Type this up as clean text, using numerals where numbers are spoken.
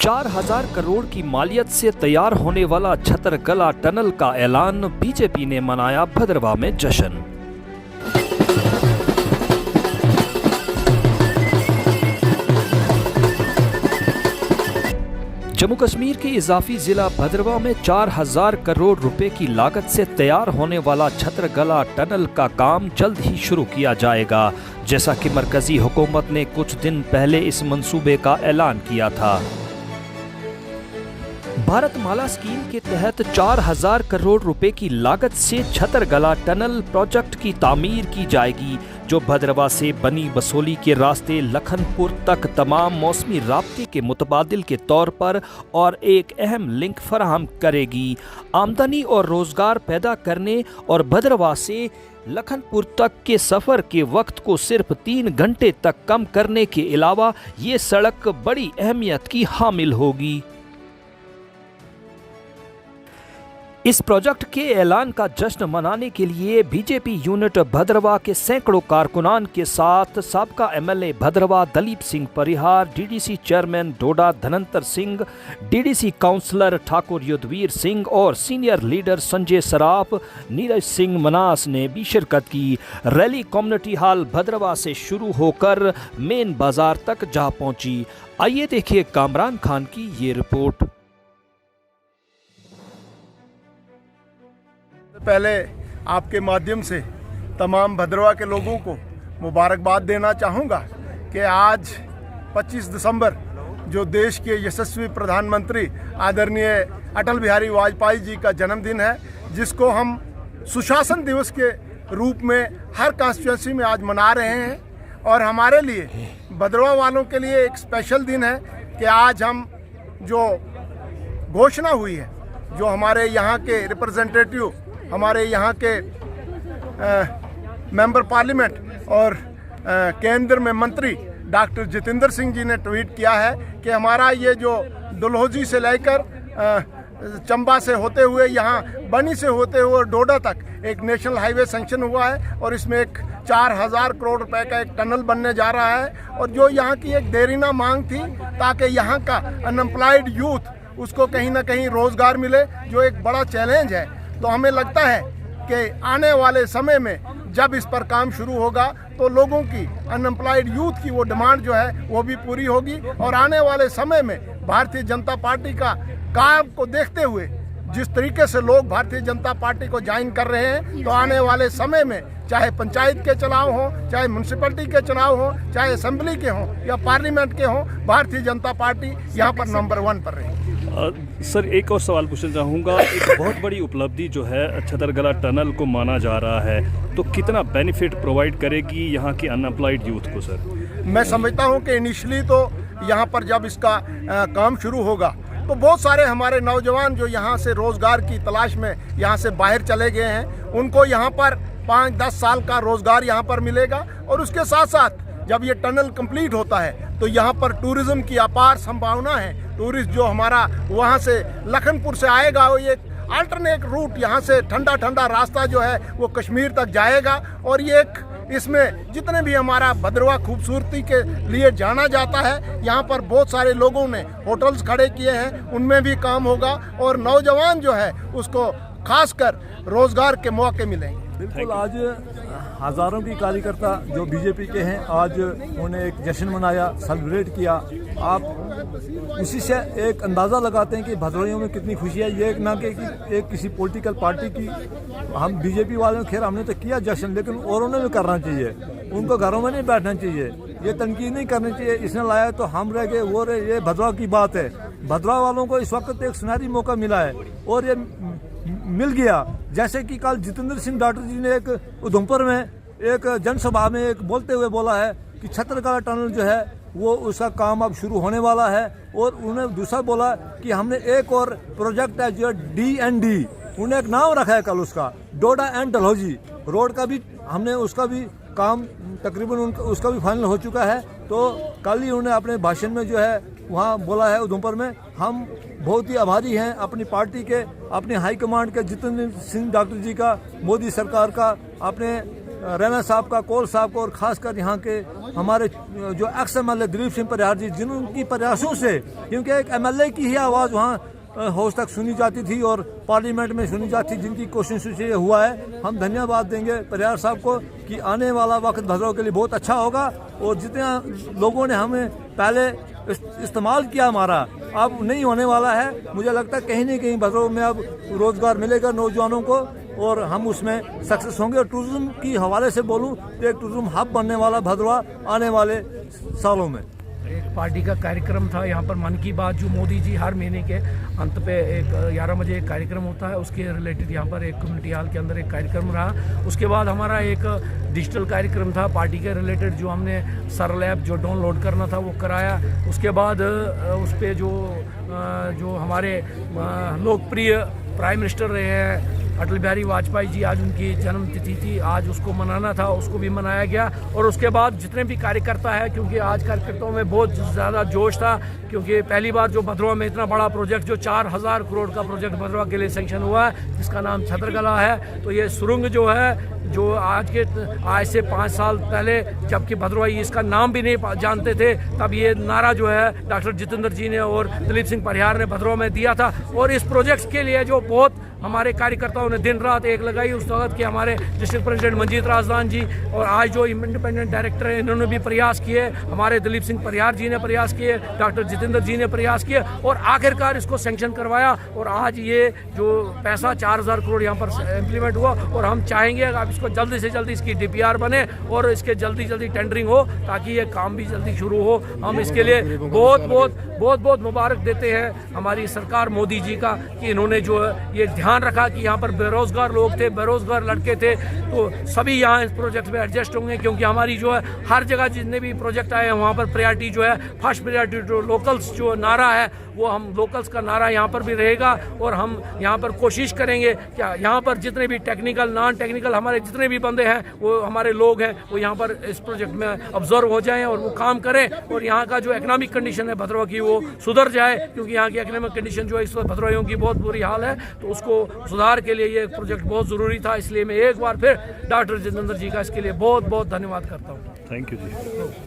4,000 करोड़ की मालियत से तैयार होने वाला छतरगला टनल का ऐलान, बीजेपी ने मनाया भद्रवाह में जश्न। जम्मू कश्मीर के इजाफी जिला भद्रवाह में 4,000 करोड़ रुपए की लागत से तैयार होने वाला छतरगला टनल का काम जल्द ही शुरू किया जाएगा, जैसा कि मरकजी हुकूमत ने कुछ दिन पहले इस मंसूबे का ऐलान किया था। भारतमाला स्कीम के तहत 4,000 करोड़ रुपए की लागत से छतरगला टनल प्रोजेक्ट की तामीर की जाएगी, जो भद्रवाह से बनी बसोली के रास्ते लखनपुर तक तमाम मौसमी राब्ते के मुतबादिल के तौर पर और एक अहम लिंक फराहम करेगी। आमदनी और रोजगार पैदा करने और भद्रवाह से लखनपुर तक के सफ़र के वक्त को सिर्फ 3 घंटे तक कम करने के अलावा ये सड़क बड़ी अहमियत की हामिल होगी। इस प्रोजेक्ट के ऐलान का जश्न मनाने के लिए बीजेपी यूनिट भद्रवाह के सैकड़ों कारकुनान के साथ साबका MLA Bhaderwah Dalip Singh Parihar, DDC chairman डोडा धनंतर सिंह, डीडीसी काउंसलर ठाकुर युद्धवीर सिंह और सीनियर लीडर संजय सराफ, नीरज सिंह मनास ने भी शिरकत की। रैली कम्युनिटी हॉल भद्रवाह से शुरू होकर मेन बाजार तक जा पहुंची। आइए देखिए कामरान खान की ये रिपोर्ट। पहले आपके माध्यम से तमाम भद्रवाह के लोगों को मुबारकबाद देना चाहूँगा कि आज 25 दिसंबर जो देश के यशस्वी प्रधानमंत्री आदरणीय अटल बिहारी वाजपेयी जी का जन्मदिन है, जिसको हम सुशासन दिवस के रूप में हर कॉन्स्टिट्यूंसी में आज मना रहे हैं। और हमारे लिए भद्रवाह वालों के लिए एक स्पेशल दिन है कि आज हम जो घोषणा हुई है, जो हमारे यहाँ के रिप्रेजेंटेटिव, हमारे यहाँ के मेंबर पार्लियामेंट और केंद्र में मंत्री डॉक्टर जितेंद्र सिंह जी ने ट्वीट किया है कि हमारा ये जो डलहौजी से लेकर चंबा से होते हुए यहाँ बनी से होते हुए डोडा तक एक नेशनल हाईवे सैंक्शन हुआ है और इसमें एक 4,000 करोड़ रुपए का एक टनल बनने जा रहा है। और जो यहाँ की एक देरीना मांग थी ताकि यहाँ का अनएम्प्लॉयड यूथ उसको कहीं ना कहीं रोजगार मिले, जो एक बड़ा चैलेंज है। तो हमें लगता है कि आने वाले समय में जब इस पर काम शुरू होगा तो लोगों की अनएम्प्लॉयड यूथ की वो डिमांड जो है वो भी पूरी होगी। और आने वाले समय में भारतीय जनता पार्टी का काम को देखते हुए जिस तरीके से लोग भारतीय जनता पार्टी को ज्वाइन कर रहे हैं, तो आने वाले समय में चाहे पंचायत के चुनाव हो, चाहे म्यूनसिपैलिटी के चुनाव हो, चाहे असेंबली के हों या पार्लियामेंट के हों, भारतीय जनता पार्टी यहाँ पर नंबर 1 पर रहेगी। सर, एक और सवाल पूछना चाहूँगा। एक बहुत बड़ी उपलब्धि जो है छतरगला टनल को माना जा रहा है, तो कितना बेनिफिट प्रोवाइड करेगी यहाँ के अनएम्प्लॉयड यूथ को? सर, मैं समझता हूँ कि इनिशियली तो यहाँ पर जब इसका काम शुरू होगा तो बहुत सारे हमारे नौजवान जो यहाँ से रोज़गार की तलाश में यहाँ से बाहर चले गए हैं, उनको यहाँ पर 5-10 साल का रोज़गार यहाँ पर मिलेगा। और उसके साथ साथ जब ये टनल कंप्लीट होता है तो यहाँ पर टूरिज़्म की अपार संभावना है। टूरिस्ट जो हमारा वहाँ से लखनपुर से आएगा, वो एक अल्टरनेट रूट यहाँ से ठंडा ठंडा रास्ता जो है वो कश्मीर तक जाएगा। और ये एक इसमें जितने भी हमारा भद्रवाह खूबसूरती के लिए जाना जाता है, यहाँ पर बहुत सारे लोगों ने होटल्स खड़े किए हैं, उनमें भी काम होगा और नौजवान जो है उसको खासकर रोजगार के मौके मिलेंगे। बिल्कुल, आज हज़ारों की कार्यकर्ता जो बीजेपी के हैं, आज उन्होंने एक जश्न मनाया, सेलिब्रेट किया। आप उसी से एक अंदाज़ा लगाते हैं कि भद्रवाहियों में कितनी खुशी है। ये ना कि एक किसी पॉलिटिकल पार्टी की, हम बीजेपी वालों खैर हमने तो किया जश्न, लेकिन औरों ने भी करना चाहिए। उनको घरों में नहीं बैठना चाहिए, ये तनकीद नहीं करनी चाहिए। इसने लाया तो हम रह गए, वो रहे। ये भद्रवाह की बात है। भद्रवाह वालों को इस वक्त एक सुनहरी मौका मिला है और ये मिल गया। जैसे कि कल जितेंद्र सिंह डॉक्टर जी ने एक उधमपुर में एक जनसभा में एक बोलते हुए बोला है कि छतरगला टनल जो है वो उसका काम अब शुरू होने वाला है। और उन्हें दूसरा बोला कि हमने एक और प्रोजेक्ट है जो DND, उन्हें एक नाम रखा है कल उसका, डोडा एंड डलहौजी रोड का भी हमने उसका भी काम तकरीबन उसका भी फाइनल हो चुका है। तो कल ही उन्होंने अपने भाषण में जो है वहाँ बोला है उधमपुर में। हम बहुत ही आभारी हैं अपनी पार्टी के, अपने हाईकमांड के, जितेंद्र सिंह डॉक्टर जी का, मोदी सरकार का, अपने रैना साहब का, कोल साहब को और ख़ासकर यहाँ के हमारे जो एक्स MLA दिलीप सिंह परिहार जी, जिनकी प्रयासों से, क्योंकि एक MLA की ही आवाज़ वहाँ हाउस तक सुनी जाती थी और पार्लियामेंट में सुनी जाती थी, जिनकी कोशिशों से ये हुआ है। हम धन्यवाद देंगे परिहार साहब को कि आने वाला वक्त भद्रवाह के लिए बहुत अच्छा होगा। और जितने लोगों ने हमें पहले इस्तेमाल किया हमारा, अब नहीं होने वाला है। मुझे लगता है कहीं ना कहीं भद्रवाह में अब रोज़गार मिलेगा नौजवानों को और हम उसमें सक्सेस होंगे। और टूरिज्म की हवाले से बोलूँ तो एक टूरिज्म हब बनने वाला भद्रवाह आने वाले सालों में। एक पार्टी का कार्यक्रम था यहाँ पर, मन की बात, जो मोदी जी हर महीने के अंत पे एक 11 बजे एक कार्यक्रम होता है, उसके रिलेटेड यहाँ पर एक कम्युनिटी हॉल के अंदर एक कार्यक्रम रहा। उसके बाद हमारा एक डिजिटल कार्यक्रम था पार्टी के रिलेटेड, जो हमने सरल ऐप जो डाउनलोड करना था वो कराया। उसके बाद उस पर जो हमारे लोकप्रिय प्राइम मिनिस्टर रहे हैं अटल बिहारी वाजपेयी जी, आज उनकी जन्म तिथि थी, आज उसको मनाना था, उसको भी मनाया गया। और उसके बाद जितने भी कार्यकर्ता है, क्योंकि आज कार्यकर्ताओं में बहुत ज़्यादा जोश था, क्योंकि पहली बार जो भद्रवाह में इतना बड़ा प्रोजेक्ट, जो 4000 करोड़ का प्रोजेक्ट भद्रवाह के लिए सैंक्शन हुआ है, जिसका नाम छतरगला है। तो ये सुरंग जो है, जो आज से 5 साल पहले, जबकि भद्रवाही इसका नाम भी नहीं जानते थे, तब ये नारा जो है डॉक्टर जितेंद्र जी ने और दिलीप सिंह परिहार ने भद्रवाह में दिया था। और इस प्रोजेक्ट के लिए जो बहुत हमारे कार्यकर्ताओं ने दिन रात एक लगाई, उस वक्त के हमारे डिस्ट्रिक्ट प्रेसिडेंट मंजीत राजदान जी और आज जो इंडिपेंडेंट डायरेक्टर हैं, इन्होंने भी प्रयास किए, हमारे दिलीप सिंह परिहार जी ने प्रयास किए, डॉक्टर जितेंद्र जी ने प्रयास किए और आखिरकार इसको सैंक्शन करवाया। और आज ये जो पैसा 4000 करोड़ यहाँ पर इम्प्लीमेंट हुआ, और हम चाहेंगे अब इसको जल्दी से जल्दी इसकी DPR बने और इसके जल्दी टेंडरिंग हो, ताकि ये काम भी जल्दी शुरू हो। हम इसके लिए बहुत मुबारक देते हैं हमारी सरकार मोदी जी का, कि इन्होंने जो ये ध्यान रखा कि यहाँ पर बेरोजगार लोग थे, बेरोजगार लड़के थे, तो सभी यहाँ इस प्रोजेक्ट में एडजस्ट होंगे। क्योंकि हमारी जो है हर जगह जितने भी प्रोजेक्ट आए हैं, वहाँ पर प्रायोरिटी जो है, फर्स्ट प्रायोरिटी जो लोकल्स जो नारा है, वो हम लोकल्स का नारा यहाँ पर भी रहेगा। और हम यहाँ पर कोशिश करेंगे कि यहाँ पर जितने भी टेक्निकल नॉन टेक्निकल हमारे जितने भी बंदे हैं, वो हमारे लोग हैं, वो यहाँ पर इस प्रोजेक्ट में ऑब्जर्व हो जाएं और वो काम करें। और यहाँ का जो इकोनॉमिक कंडीशन है भद्रवाह की, वो सुधर जाए, क्योंकि यहाँ की इकोनॉमिक कंडीशन जो है इस वक्त भद्रवाहियों की बहुत बुरी हाल है। तो उसको सुधार के लिए ये प्रोजेक्ट बहुत ज़रूरी था। इसलिए मैं एक बार फिर डॉक्टर जितेंद्र जी का इसके लिए बहुत धन्यवाद करता हूँ। Thank you ji.